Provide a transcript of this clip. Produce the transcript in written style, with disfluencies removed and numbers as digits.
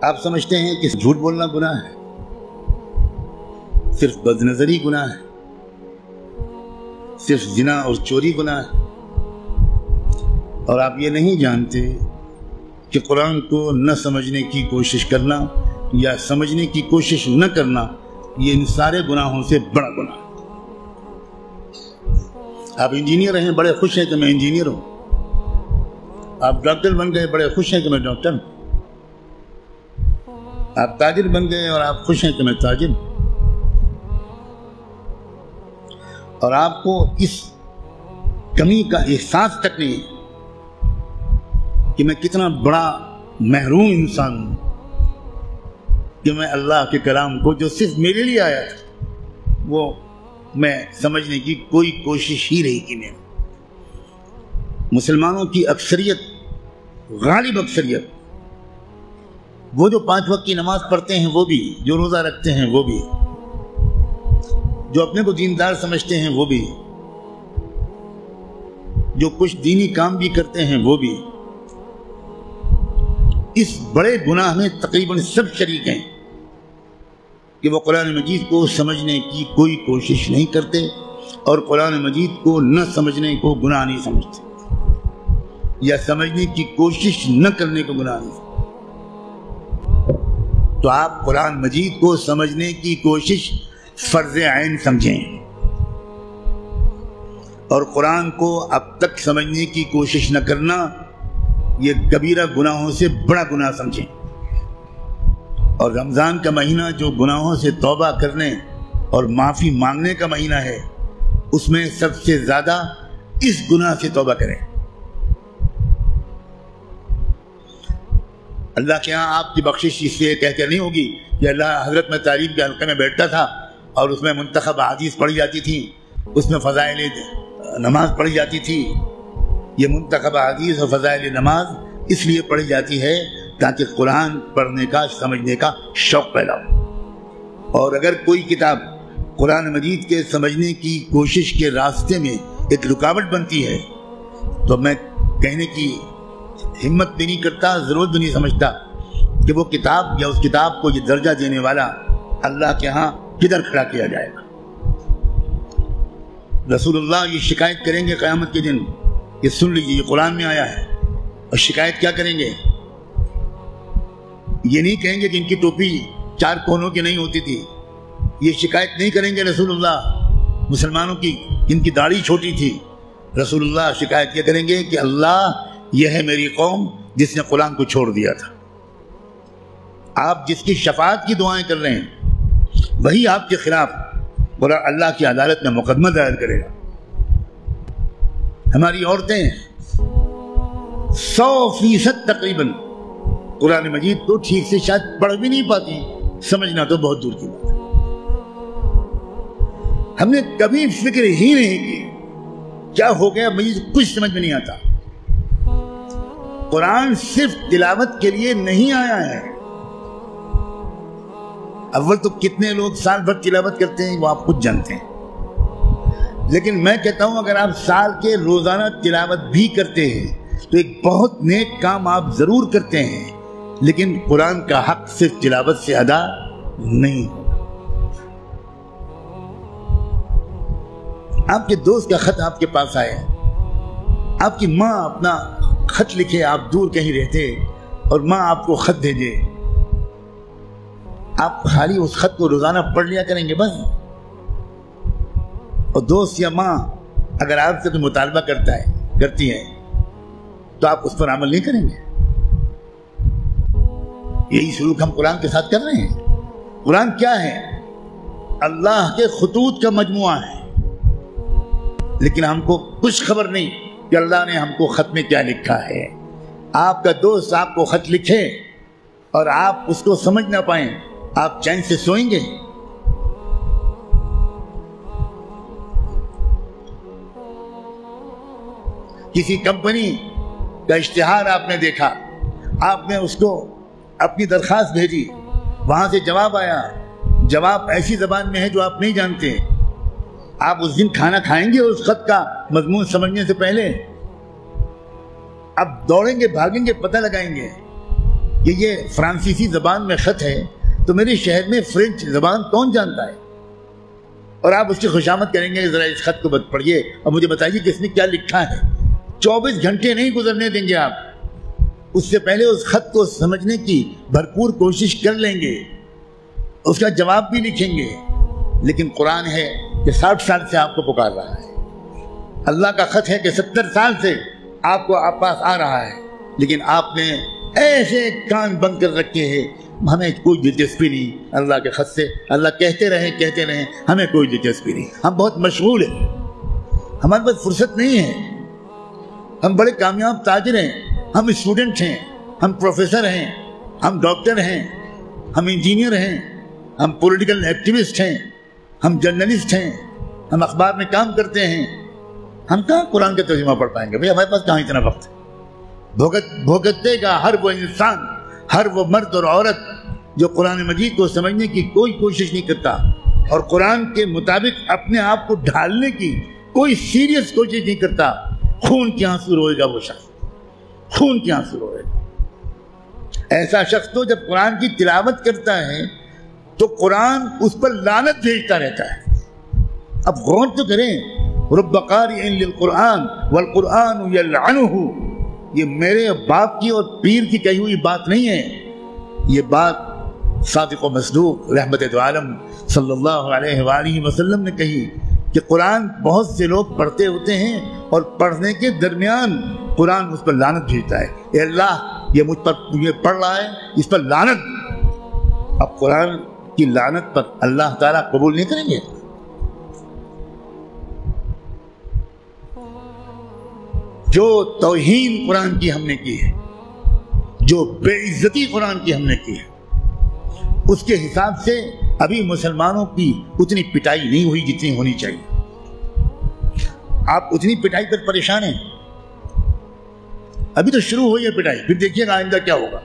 آپ سمجھتے ہیں کہ جھوٹ بولنا گناہ ہے، صرف بدنظری گناہ ہے، صرف زنا اور چوری گناہ ہے، اور آپ یہ نہیں جانتے کہ قرآن کو نہ سمجھنے کی کوشش کرنا یا سمجھنے کی کوشش نہ کرنا یہ ان سارے گناہوں سے بڑا گناہ ہے۔ آپ انجینئر ہیں، بڑے خوش ہیں کہ میں انجینئر ہوں، آپ ڈاکٹر بن گئے، بڑے خوش ہیں کہ میں ڈاکٹر ہوں، آپ تاجر بن گئے اور آپ خوش ہیں کہ میں تاجر ہوں، اور آپ کو اس کمی کا احساس تک نہیں ہے کہ میں کتنا بڑا محروم انسان ہوں کہ میں اللہ کے کلام کو جو صرف میرے لیے آیا تھا وہ میں سمجھنے کی کوئی کوشش ہی نہیں کی میں۔ مسلمانوں کی اکثریت، غالب اکثریت، وہ جو 5 وقت کی نماز پڑھتے ہیں وہ بھی، جو روزہ رکھتے ہیں وہ بھی، جو اپنے کو دیندار سمجھتے ہیں وہ بھی، جو کچھ دینی کام بھی کرتے ہیں وہ بھی، اس بڑے گناہ میں تقریباً سب شریک ہیں کہ وہ قرآن مجید کو سمجھنے کی کوئی کوشش نہیں کرتے اور قرآن مجید کو نہ سمجھنے کو گناہ نہیں سمجھتے یا سمجھنے کی کوشش نہ کرنے کو گناہ نہیں سمجھتے۔ تو آپ قرآن مجید کو سمجھنے کی کوشش فرض عین سمجھیں اور قرآن کو اب تک سمجھنے کی کوشش نہ کرنا یہ کبیرہ گناہوں سے بڑا گناہ سمجھیں۔ اور رمضان کا مہینہ جو گناہوں سے توبہ کرنے اور معافی مانگنے کا مہینہ ہے، اس میں سب سے زیادہ اس گناہ سے توبہ کریں۔ اللہ کے ہاں آپ کی بخشش اس لیے کہہ کر نہیں ہوگی کہ اللہ حضرت میں تعلیم کے حلقے میں بیٹھتا تھا اور اس میں منتخب احادیث پڑھی جاتی تھی، اس میں فضائل نماز پڑھی جاتی تھی۔ یہ منتخب احادیث اور فضائل نماز اس لیے پڑھی جاتی ہے تاکہ قرآن پڑھنے کا، سمجھنے کا شوق پیدا ہو۔ اور اگر کوئی کتاب قرآن مجید کے سمجھنے کی کوشش کے راستے میں ایک رکاوٹ بنتی ہے تو میں کہنے کی ہمت بھی نہیں کرتا، ضرورت بھی نہیں سمجھتا کہ وہ کتاب یا اس کتاب کو یہ درجہ دینے والا اللہ کے ہاں کدھر کھڑا کیا جائے گا۔ رسول اللہ یہ شکایت کریں گے قیامت کے دن، یہ سن لیجیے، یہ قرآن میں آیا ہے، اور شکایت کیا کریں گے؟ یہ نہیں کہیں گے کہ ان کی ٹوپی 4 کونوں کی نہیں ہوتی تھی، یہ شکایت نہیں کریں گے رسول اللہ مسلمانوں کی جن کی داڑھی چھوٹی تھی۔ رسول اللہ شکایت کیا کریں گے کہ اللہ یہ ہے میری قوم جس نے قرآن کو چھوڑ دیا تھا۔ آپ جس کی شفاعت کی دعائیں کر رہے ہیں وہی آپ کے خلاف اللہ کی عدالت میں مقدمہ دائر کرے گا۔ ہماری عورتیں 100% تقریباً قرآن مجید کو ٹھیک سے شاید پڑھ بھی نہیں پاتی، سمجھنا تو بہت دور کی بات ہے۔ ہم نے کبھی فکر ہی نہیں کی کیا ہو گیا، مجھے کچھ سمجھ میں نہیں آتا۔ قرآن صرف تلاوت کے لیے نہیں آیا ہے۔ اول تو کتنے لوگ سال بھر تلاوت کرتے ہیں وہ آپ خود جانتے ہیں، لیکن میں کہتا ہوں اگر آپ سال کے روزانہ تلاوت بھی کرتے ہیں تو ایک بہت نیک کام آپ ضرور کرتے ہیں، لیکن قرآن کا حق صرف تلاوت سے ادا نہیں ہوگا۔ آپ کے دوست کا خط آپ کے پاس آیا، آپ کی ماں اپنا خط لکھے، آپ دور کہیں رہتے اور ماں آپ کو خط بھیجے، آپ خالی اس خط کو روزانہ پڑھ لیا کریں گے بس؟ اور دوست یا ماں اگر آپ سے کوئی مطالبہ کرتی ہے تو آپ اس پر عمل نہیں کریں گے؟ یہی سلوک ہم قرآن کے ساتھ کر رہے ہیں۔ قرآن کیا ہے؟ اللہ کے خطوط کا مجموعہ ہے، لیکن ہم کو کچھ خبر نہیں کہ اللہ نے ہم کو خط میں کیا لکھا ہے۔ آپ کا دوست آپ کو خط لکھے اور آپ اس کو سمجھ نہ پائیں، آپ چین سے سوئیں گے؟ کسی کمپنی کا اشتہار آپ نے دیکھا، آپ نے اس کو اپنی درخواست بھیجی، وہاں سے جواب آیا، جواب ایسی زبان میں ہے جو آپ نہیں جانتے، آپ اس دن کھانا کھائیں گے اس خط کا مضمون سمجھنے سے پہلے؟ اب دوڑیں گے، بھاگیں گے، پتہ لگائیں گے کہ یہ فرانسیسی زبان میں خط ہے تو میرے شہر میں فرینچ زبان کون جانتا ہے؟ اور آپ اس کی خوشامد کریں گے کہ ذرا اس خط کو پڑھیے اور مجھے بتائیے کہ اس میں کیا لکھا ہے۔ 24 گھنٹے نہیں گزرنے دیں گے آپ، اس سے پہلے اس خط کو سمجھنے کی بھرپور کوشش کر لیں گے، اس کا جواب بھی لکھیں گے۔ لیکن قرآن ہے کہ 60 سال سے آپ کو پکار رہا ہے، اللہ کا خط ہے کہ 70 سال سے آپ کو آپ پاس آ رہا ہے، لیکن آپ نے ایسے کان بند کر رکھے ہیں، ہمیں کوئی دلچسپی نہیں اللہ کے خط سے، اللہ کہتے رہیں ہمیں کوئی دلچسپی نہیں، ہم بہت مشغول ہیں، ہمارے پاس فرصت نہیں ہے، ہم بڑے کامیاب تاجر ہیں، ہم اسٹوڈنٹ ہیں، ہم پروفیسر ہیں، ہم ڈاکٹر ہیں، ہم انجینئر ہیں، ہم پولیٹیکل ایکٹیوسٹ ہیں، ہم جرنلسٹ ہیں، ہم اخبار میں کام کرتے ہیں، ہم کہاں قرآن کا ترجمہ پڑھ پائیں گے؟ بھئی ہمارے پاس کہاں اتنا وقت ہے؟ بھوگتے گا ہر وہ انسان، ہر وہ مرد اور عورت جو قرآن مجید کو سمجھنے کی کوئی کوشش نہیں کرتا اور قرآن کے مطابق اپنے آپ کو ڈھالنے کی کوئی سیریس کوشش نہیں کرتا، خون کے آنسو روئے گا وہ شخص، خون کے آنسو روئے گا۔ ایسا شخص تو جب قرآن کی تلاوت کرتا ہے تو قرآن اس پر لعنت بھیجتا رہتا ہے۔ اب غور تو کریں، رب قارئ للقرآن والقرآن یلعنہ، یہ میرے باپ کی اور پیر کی کہی ہوئی بات نہیں ہے، یہ بات صادق و مصدوق رحمت دو عالم صلی اللہ علیہ وآلہ وسلم نے کہی کہ قرآن بہت سے لوگ پڑھتے ہوتے ہیں اور پڑھنے کے درمیان قرآن اس پر لعنت بھیجتا ہے، اے اللہ یہ مجھ پر یہ پڑھ رہا ہے، اس پر لعنت۔ اب قرآن کی لعنت پر اللہ تعالیٰ قبول نہیں کریں گے؟ جو توہین قرآن کی ہم نے کی ہے، جو بے عزتی قرآن کی ہم نے کی ہے، اس کے حساب سے ابھی مسلمانوں کی اتنی پٹائی نہیں ہوئی جتنی ہونی چاہیے۔ آپ اتنی پٹائی پر پریشان ہیں، ابھی تو شروع ہوئی ہے پٹائی، پھر دیکھیے گا آئندہ کیا ہوگا۔